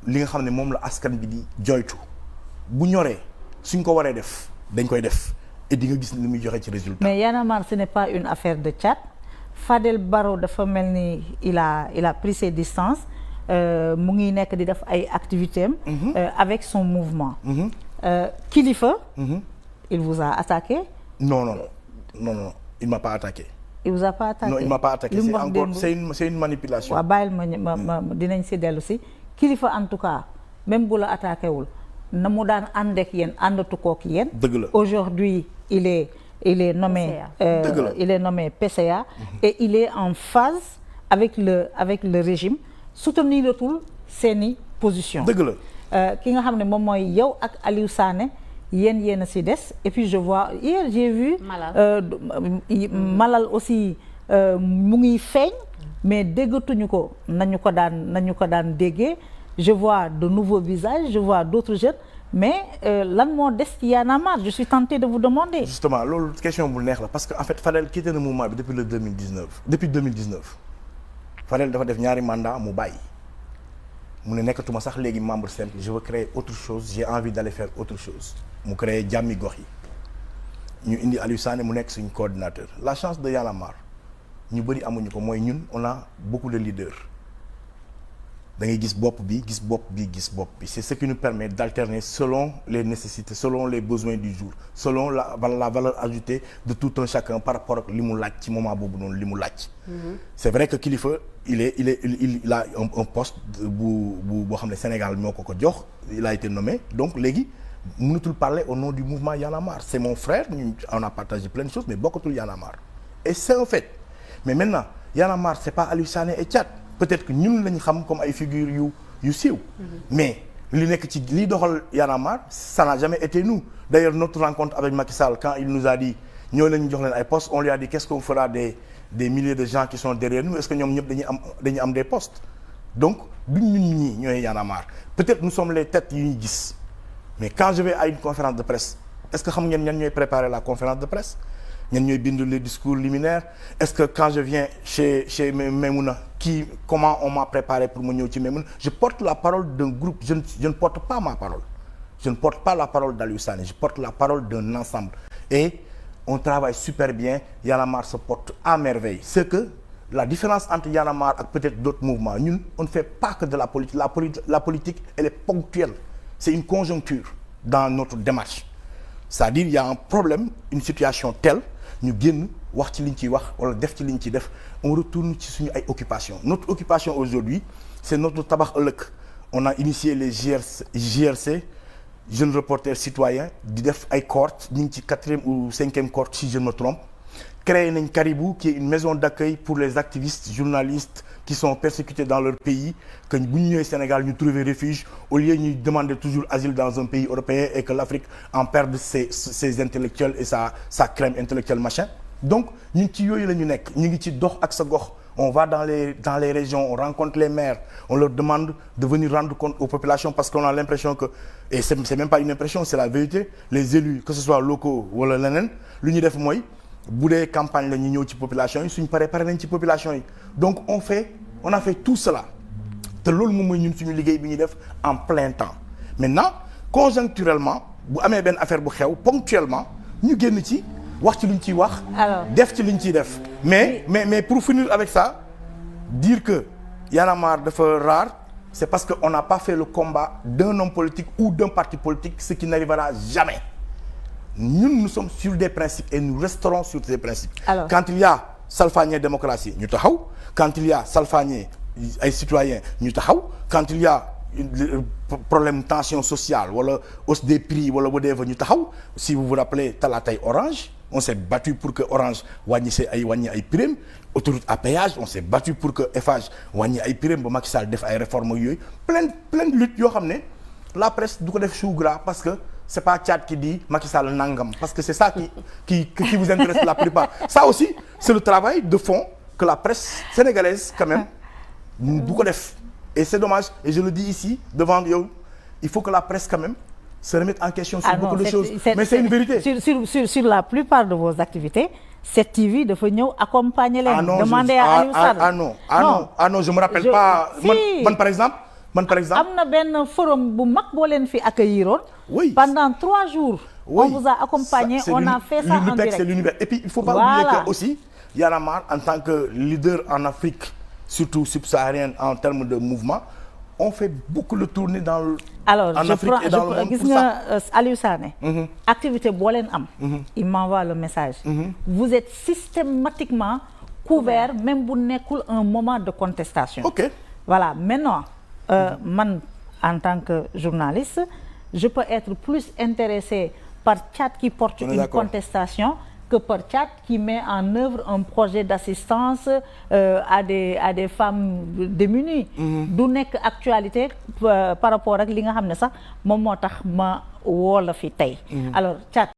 li nga xam ne moom la askan bi di joytu bu ñoree suñ ko waree def dañ koy def et di nga gis ni muy joxe ci résultat. mais Y'en a marre ce n'est pas une affaire de chat. Fadel Barro dafa mel ni il a pris ses distances mu ngi nekk di def ay activités am avec son mouvement. Kilifeu. Il vous a attaqué. Non, il m'a pas attaqué. Il vous a pas attaqué. Non, il m'a pas attaqué. C'est une manipulation. waaw bàyyil ma dinañ si dellu si Kilifeu en tout cas même bu la attaqué wul na mu daan ànd ak yéen àndatu kook yéen. dëgg la aujourd'hui il est nommé il est nommé PCA et il est en phase avec le régime souteniratul seeni position. dëgg la ki nga xam ne moom mooy yow ak Aliou Sané yéen a si des et puis je vois hier j'ai vu Malal aussi mu ngi feeñ mais déggatuñu ko nañu ko daan déggee. Je vois de nouveaux visages, je vois d'autres jeunes mais lan moo des ci Y'en a marre je suis tenté de vous demander. Justement loolu question bu neex la parce que en fait Fadel quitté na mouvement bi depuis 2019 Fadel dafa def ñaari mandat mu bàyyi mu ne nekkatuma sax léegi membre simple je veux créer autre chose j'ai envie d'aller faire autre chose mu créer jàmmi gox yi ñu indi Aliou Sané mu nekk suñu coordinateur la chance de Y'en a marre ñu bëri amuñu ko mooy ñun on a beaucoup de leaders. da ngay gis bopp bi c'est ce qui nous permet d'alterner selon les nécessités selon les besoins du jour selon la valeur ajoutée de tout un chacun par rapport ak li mu laaj ci moment boobu noonu li mu laaj. C'est vrai que Kilifeu il a un poste boo xam ne Sénégal ñoo ko jox il a été nommé donc léegi mënatul parler au nom du mouvement Y'en a marre c'est mon frère on a partagé plein de choses mais bokkatul Y'en a marre et c'est un fait mais maintenant Y'en a marre c'est pas Aliou Sané et Thiat. Peut-être que ñun lañu xam comme ay figures yu siiw mais li nekk ci li doxal Y'en a marre ça n'a jamais été nous d'ailleurs notre rencontre avec Macky Sall quand il nous a dit ñoo lañu jox leen ay postes on lui a dit qu'est-ce qu'on fera des milliers de gens qui sont derrière nous est-ce que ñoom ñëpp dañuy am des postes donc duñ ñun ñii ñooy Y'en a marre peut-être nous sommes les têtes yi ñuy gis mais quand je vais à une conférence de presse est-ce que xam ngeen ñan ñooy préparer la conférence de presse ñan ñooy bind les discours liminaires est-ce que quand je viens chez Maïmouna comment on m'a préparé pour mu ñëw ci Maïmouna je porte la parole d'un groupe je ne porte pas ma parole je ne porte pas la parole d'Aliou Sané je porte la parole d'un ensemble et on travaille super bien Y'en a marre se porte à merveille c'est que la différence entre Y'en a marre ak peut-être d'autres mouvements ñun on ne fait pas que de la politique la politique elle est ponctuelle c'est une conjoncture dans notre démarche c'est-à-dire il y a un problème une situation telle ñu génn wax ci liñ ciy wax wala def ci liñ ciy def on retourne ci suñu ay occupations notre occupation aujourd'hui c'est notre tabax ëllëg on a initié les JRC jeunes reporters citoyens di def ay cohortes ñu ngi ci 4e ou 5e cohorte si je me trompe créé nañ Caribou qui est une maison d'accueil pour les activistes journalistes qui sont persécutés dans leur pays que bu ñu ñëwee Sénégal ñu trouver refuge au lieu ñuy demander toujours asile dans un pays européen et que l'Afrique en perde ses intellectuels et sa crème intellectuelle machin donc ñun ci yooyu la ñu nekk ñu ngi ci dox ak sa gox on va dans les régions on rencontre les maires on leur demande de venir rendre compte aux populations parce qu'on a l'impression que et c'est même pas une impression c'est la vérité les élus que ce soit locaux wala leneen lu ñu def mooy bu dee campagne la ñu ñëw ci population yi suñ pare nañ ci population yi donc on a fait tout cela te loolu moom mooy ñun suñu liggéey bi ñuy def en plein temps maintenant conjoncturellement bu amee benn affaire bu xew ponctuellement ñu génn ci wax ci luñ ciy wax def ci luñ ciy def mais pour finir avec ça dire que Y'en a marre dafa rare c'est parce que on n'a pas fait le combat d'un homme politique ou d'un parti politique ce qui n'arrivera jamais nous sommes sur des principes et nous resterons sur ces principes. Quand il y a salfaañe démocratie ñu taxaw quand il y a salfaañe ay citoyens ñu taxaw quand il y a problème tension sociale wala hausse des prix wala whatever ñu taxaw si vous vous rappelez talaatay Orange on s'est battu pour que Orange wàññi ay prime autoroute à péage on s'est battu pour que Eiffage wàññi ay prime ba Macky Sall def ay réformes yooyu plein de luttes yoo xam ne la presse du ko def chou gras parce que c'est pas Thiat qui dit Macky Sall nangam parce que c'est ça qui vous intéresse la plupart ça aussi c'est le travail de fond que la presse sénégalaise quand même du ko def et c'est dommage et je le dis ici devant yow il faut que la presse quand même se remette en question sur beaucoup de choses mais c'est une vérité sur la plupart de vos activités cette TV dafa ñëw accompagner leen demander à Aliou Sall non je me rappelle pas man par exemple man par exemple am na benn forum bu mag boo leen fi accueilliroon. oui pendant 3 jours. oui on vous a accompagné, on a fait ça en direct. C'est l'univers. Et puis il faut pas oublier que aussi Y en a marre en tant que leader en Afrique, surtout subsaharienne en termes de mouvement, on fait beaucoup le tourner dans le alors en Afrique et dans le monde gis pour nga ça. Aliou Sané activité boo leen am il m'envoie le message vous êtes systématiquement couvert même bu nekkul un moment de contestation. Ok. Voilà, maintenant man en tant que journaliste je peux être plus intéressé par Thiat qui porte une contestation que par Thiat qui met en œuvre un projet d'assistance à des femmes démunies. du nekk actualité par rapport ak li nga xam ne sax moom moo tax ma woo la fi tey. Alors Thiat